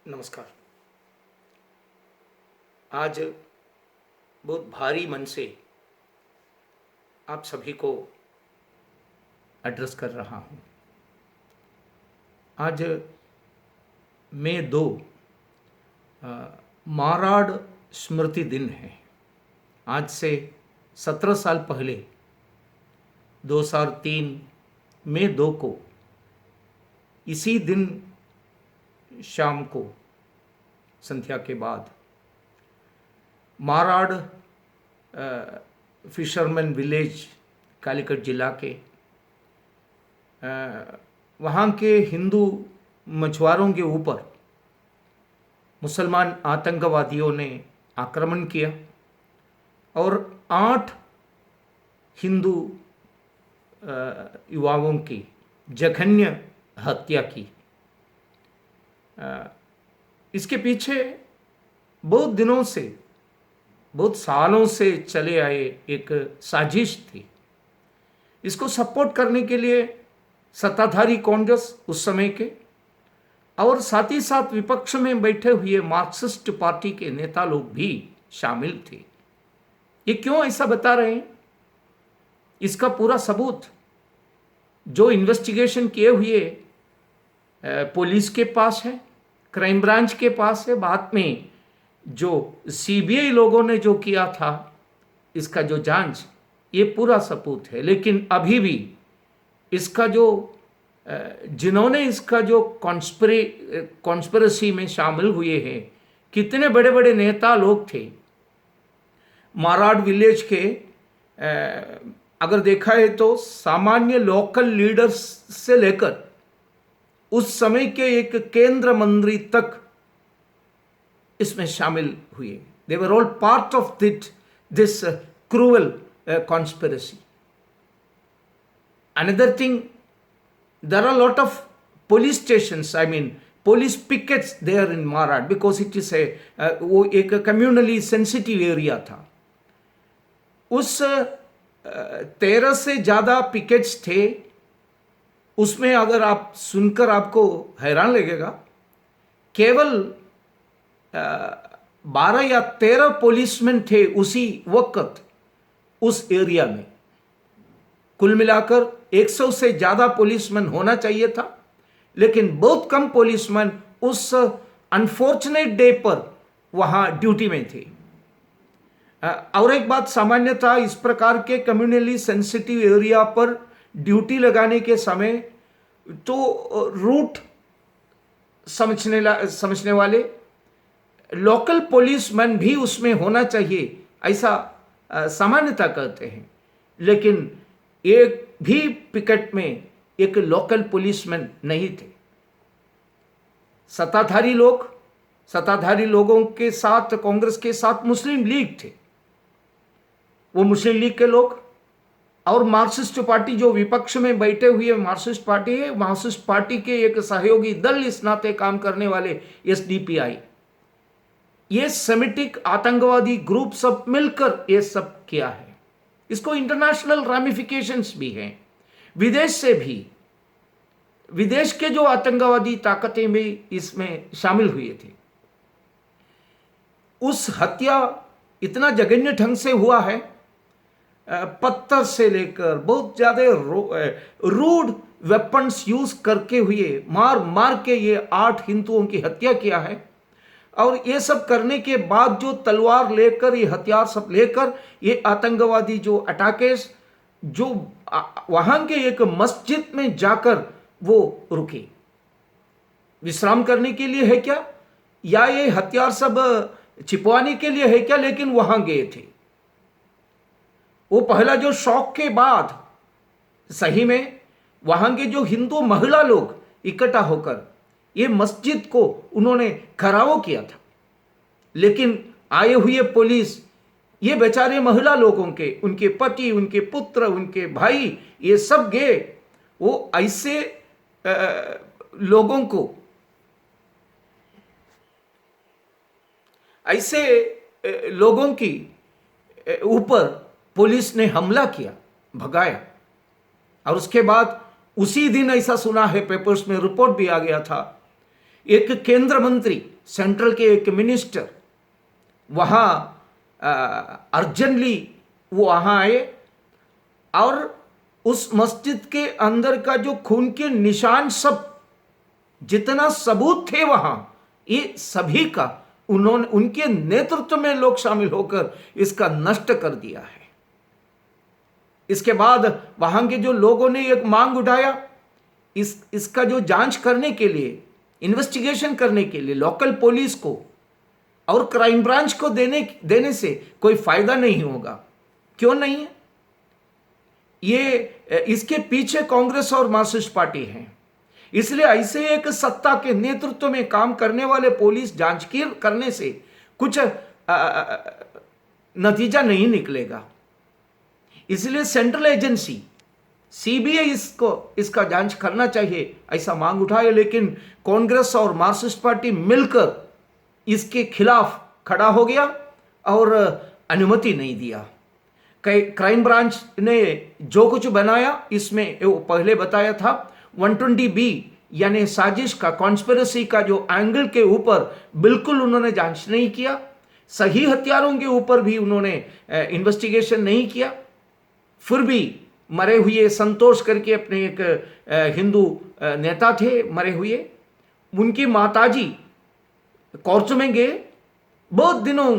नमस्कार। आज बहुत भारी मन से आप सभी को एड्रेस कर रहा हूँ। आज मई 2 माराड स्मृति दिन है। आज से 17 साल पहले 2003 मई 2 को इसी दिन शाम को संध्या के बाद माराड फिशरमैन विलेज कालीकट जिला के वहाँ के हिंदू मछुआरों के ऊपर मुसलमान आतंकवादियों ने आक्रमण किया और 8 हिंदू युवाओं की जघन्य हत्या की। इसके पीछे बहुत दिनों से, बहुत सालों से चले आए एक साजिश थी। इसको सपोर्ट करने के लिए सत्ताधारी कांग्रेस उस समय के और साथ ही साथ विपक्ष में बैठे हुए मार्क्सिस्ट पार्टी के नेता लोग भी शामिल थे। ये क्यों ऐसा बता रहे हैं? इसका पूरा सबूत जो इन्वेस्टिगेशन किए हुए पुलिस के पास है, क्राइम ब्रांच के पास है, बाद में जो सीबीआई लोगों ने जो किया था, इसका जो जांच, ये पूरा सबूत है। लेकिन अभी भी इसका जो जिन्होंने इसका जो कॉन्स्पिरेसी में शामिल हुए हैं, कितने बड़े बड़े नेता लोग थे माराड विलेज के। अगर देखा है तो सामान्य लोकल लीडर्स से लेकर उस समय के एक केंद्र मंत्री तक इसमें शामिल हुए। They were all part of this cruel conspiracy. Another thing, there are a lot of police stations, I mean police pickets there in Marad because it is वो एक communally sensitive area था। उस 13 से ज़्यादा पिकेट्स थे। उसमें अगर आप सुनकर आपको हैरान लगेगा, केवल 12 या 13 पुलिसमैन थे उसी वक्त उस एरिया में। कुल मिलाकर 100 से ज़्यादा पुलिसमैन होना चाहिए था, लेकिन बहुत कम पुलिसमैन उस अनफॉर्चुनेट डे पर वहाँ ड्यूटी में थे। और एक बात सामान्यतः इस प्रकार के कम्युनली सेंसिटिव एरिया पर ड्यूटी लगाने के समय तो रूट समझने वाले लोकल पुलिसमैन भी उसमें होना चाहिए, ऐसा सामान्यतः कहते हैं। लेकिन एक भी पिकेट में एक लोकल पुलिसमैन नहीं थे। सत्ताधारी लोगों के साथ, कांग्रेस के साथ मुस्लिम लीग थे। वो मुस्लिम लीग के लोग और मार्क्सिस्ट पार्टी जो विपक्ष में बैठे हुए मार्क्सिस्ट पार्टी है, मार्क्सिस्ट पार्टी के एक सहयोगी दल इस नाते काम करने वाले एसडीपीआई, ये सेमिटिक आतंकवादी ग्रुप सब मिलकर ये सब किया है। इसको इंटरनेशनल रामिफिकेशंस भी हैं, विदेश से भी, विदेश के जो आतंकवादी ताकतें भी इसमें शामिल हुए थे। उस हत्या इतना जघन्य ढंग से हुआ है, पत्थर से लेकर बहुत ज्यादा रूड वेपन्स यूज करके हुए मार के ये 8 हिंदुओं की हत्या किया है। और ये सब करने के बाद जो तलवार लेकर, ये हथियार सब लेकर ये आतंकवादी जो अटैकर्स जो वहां के एक मस्जिद में जाकर वो रुके, विश्राम करने के लिए है क्या, या ये हथियार सब छिपवाने के लिए है क्या, लेकिन वहां गए थे। वो पहला जो शौक के बाद सही में वहां के जो हिंदू महिला लोग इकट्ठा होकर ये मस्जिद को उन्होंने घेराव किया था। लेकिन आए हुए पुलिस ये बेचारे महिला लोगों के, उनके पति, उनके पुत्र, उनके भाई, ये सब गए। वो ऐसे लोगों को, ऐसे लोगों की ऊपर पुलिस ने हमला किया, भगाया। और उसके बाद उसी दिन ऐसा सुना है, पेपर्स में रिपोर्ट भी आ गया था एक केंद्र मंत्री, सेंट्रल के एक मिनिस्टर वहाँ अर्जेंटली वो वहाँ आए और उस मस्जिद के अंदर का जो खून के निशान, सब जितना सबूत थे वहाँ, ये सभी का उन्होंने, उनके नेतृत्व में लोग शामिल होकर इसका नष्ट कर दिया है। इसके बाद वहां के जो लोगों ने एक मांग उठाया, इसका जो जांच करने के लिए, इन्वेस्टिगेशन करने के लिए लोकल पुलिस को और क्राइम ब्रांच को देने से कोई फायदा नहीं होगा। क्यों नहीं है? ये इसके पीछे कांग्रेस और मार्क्सिस्ट पार्टी है। इसलिए ऐसे एक सत्ता के नेतृत्व में काम करने वाले पुलिस जांच करने से कुछ नतीजा नहीं निकलेगा। इसलिए सेंट्रल एजेंसी सीबीआई इसका जांच करना चाहिए, ऐसा मांग उठाए। लेकिन कांग्रेस और मार्क्सिस्ट पार्टी मिलकर इसके खिलाफ खड़ा हो गया और अनुमति नहीं दिया। क्राइम ब्रांच ने जो कुछ बनाया, इसमें वो पहले बताया था 120B यानी साजिश का, कॉन्स्पिरेसी का जो एंगल के ऊपर बिल्कुल उन्होंने जांच नहीं किया। सही हथियारों के ऊपर भी उन्होंने इन्वेस्टिगेशन नहीं किया। फिर भी मरे हुए संतोष करके अपने एक हिंदू नेता थे मरे हुए, उनकी माताजी कोर्ट में गए। बहुत दिनों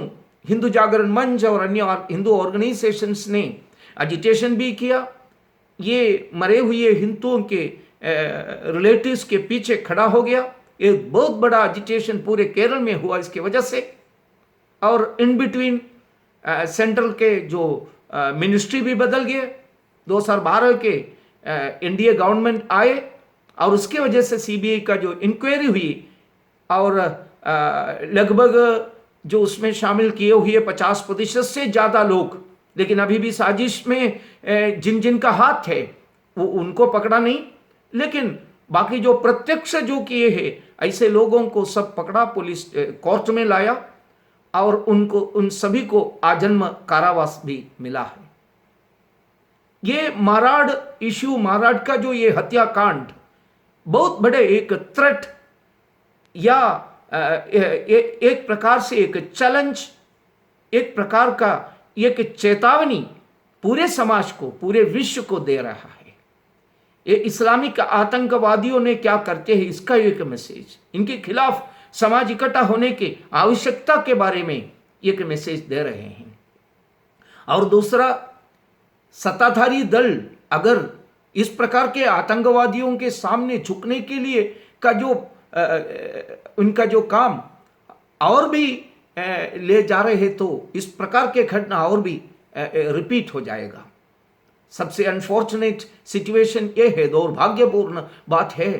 हिंदू जागरण मंच और अन्य हिंदू ऑर्गेनाइजेशंस ने एजिटेशन भी किया। ये मरे हुए हिंदुओं के रिलेटिव्स के पीछे खड़ा हो गया। एक बहुत बड़ा एजिटेशन पूरे केरल में हुआ इसके वजह से। और इन बिटवीन सेंट्रल के जो मिनिस्ट्री भी बदल गए। 2012 के एनडीए गवर्नमेंट आए और उसके वजह से सीबीआई का जो इंक्वायरी हुई और लगभग जो उसमें शामिल किए हुए 50% से ज़्यादा लोग, लेकिन अभी भी साजिश में जिन जिन का हाथ है वो उनको पकड़ा नहीं, लेकिन बाकी जो प्रत्यक्ष जो किए हैं ऐसे लोगों को सब पकड़ा, पुलिस कोर्ट में लाया और उन सभी को आजन्म कारावास भी मिला है। ये माराड इश्यू, माराड का जो ये हत्याकांड बहुत बड़े एक थ्रेट या एक प्रकार से एक चैलेंज, एक प्रकार का एक चेतावनी पूरे समाज को, पूरे विश्व को दे रहा है। ये इस्लामिक आतंकवादियों ने क्या करते हैं इसका एक मैसेज, इनके खिलाफ समाज इकट्ठा होने की आवश्यकता के बारे में एक मैसेज दे रहे हैं। और दूसरा, सत्ताधारी दल अगर इस प्रकार के आतंकवादियों के सामने झुकने के लिए का जो उनका जो काम और भी ले जा रहे हैं तो इस प्रकार के घटना और भी रिपीट हो जाएगा। सबसे अनफॉर्चुनेट सिचुएशन ये है, दुर्भाग्यपूर्ण बात है,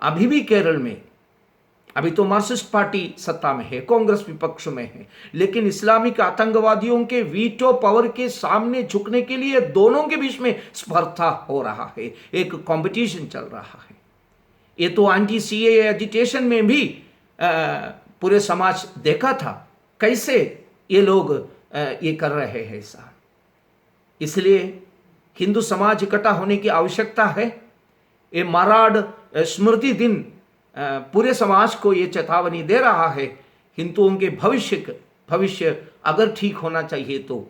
अभी भी केरल में, अभी तो मार्क्सिस्ट पार्टी सत्ता में है, कांग्रेस विपक्ष में है, लेकिन इस्लामिक आतंकवादियों के वीटो पावर के सामने झुकने के लिए दोनों के बीच में स्पर्धा हो रहा है, एक कंपटीशन चल रहा है। ये तो एंटी सीएए एजिटेशन में भी पूरे समाज देखा था कैसे ये लोग ये कर रहे हैं ऐसा। इसलिए हिंदू समाज इकट्ठा होने की आवश्यकता है। ये माराड स्मृति दिन पूरे समाज को ये चेतावनी दे रहा है, हिंदुओं के भविष्य अगर ठीक होना चाहिए तो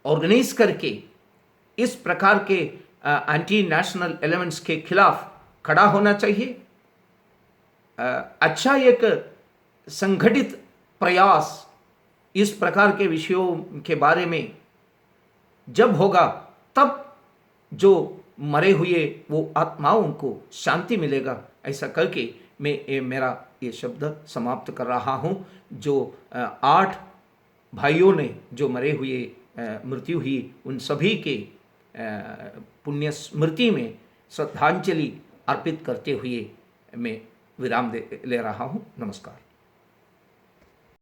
ऑर्गेनाइज करके इस प्रकार के एंटी नेशनल एलिमेंट्स के खिलाफ खड़ा होना चाहिए। अच्छा एक संगठित प्रयास इस प्रकार के विषयों के बारे में जब होगा, तब जो मरे हुए वो आत्माओं को शांति मिलेगा। ऐसा करके मैं मेरा ये शब्द समाप्त कर रहा हूँ। जो 8 भाइयों ने जो मरे हुए मृत्यु हुई, उन सभी के पुण्य स्मृति में श्रद्धांजलि अर्पित करते हुए मैं विराम ले रहा हूँ। नमस्कार।